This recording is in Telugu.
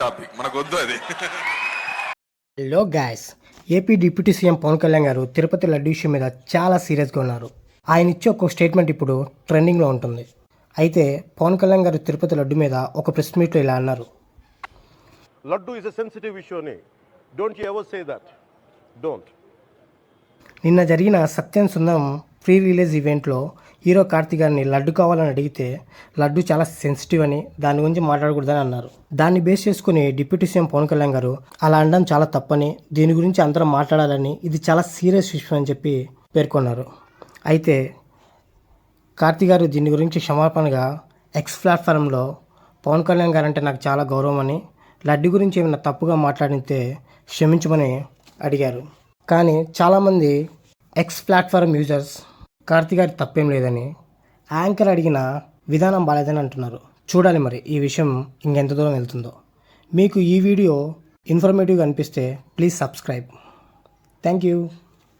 టాపిక్ మనకు వద్దు అది. Hello guys, AP deputy CM Pawan Kalyan garu Tirupati laddu issue మీద చాలా సీరియస్గా ఉన్నారు. ఆయన ఇచ్చే ఒక స్టేట్మెంట్ ఇప్పుడు ట్రెండింగ్లో ఉంటుంది. అయితే పవన్ కళ్యాణ్ గారు తిరుపతి లడ్డు మీద ఒక ప్రెస్ మీట్లో ఇలా అన్నారు. Laddu is a sensitive issue ani. Don't you ever say that. Don't. నిన్న జరిగిన సత్యం సుందరం ప్రీ రిలీజ్ ఈవెంట్లో హీరో కార్తీక్ గారిని లడ్డు కావాలని అడిగితే లడ్డు చాలా సెన్సిటివ్ అని దాని గురించి మాట్లాడకూడదని అన్నారు. దాన్ని బేస్ చేసుకుని డిప్యూటీ సీఎం పవన్ కళ్యాణ్ గారు అలా అనడం చాలా తప్పని, దీని గురించి అందరం మాట్లాడాలని, ఇది చాలా సీరియస్ ఇష్యూ అని చెప్పి పేర్కొన్నారు. అయితే కార్తీక్ గారు దీని గురించి క్షమాపణగా ఎక్స్ ప్లాట్ఫారంలో పవన్ కళ్యాణ్ గారు అంటే నాకు చాలా గౌరవం అని, లడ్డు గురించి ఏమైనా తప్పుగా మాట్లాడితే క్షమించమని అడిగారు. కానీ చాలామంది ఎక్స్ ప్లాట్ఫారం యూజర్స్ కార్తీక్ గారి తప్పేం లేదని, యాంకర్ అడిగిన విధానం బాలేదని అంటున్నారు. చూడాలి మరి ఈ విషయం ఇంకెంత దూరం వెళ్తుందో. మీకు ఈ వీడియో ఇన్ఫర్మేటివ్గా అనిపిస్తే ప్లీజ్ సబ్స్క్రైబ్. Thank you.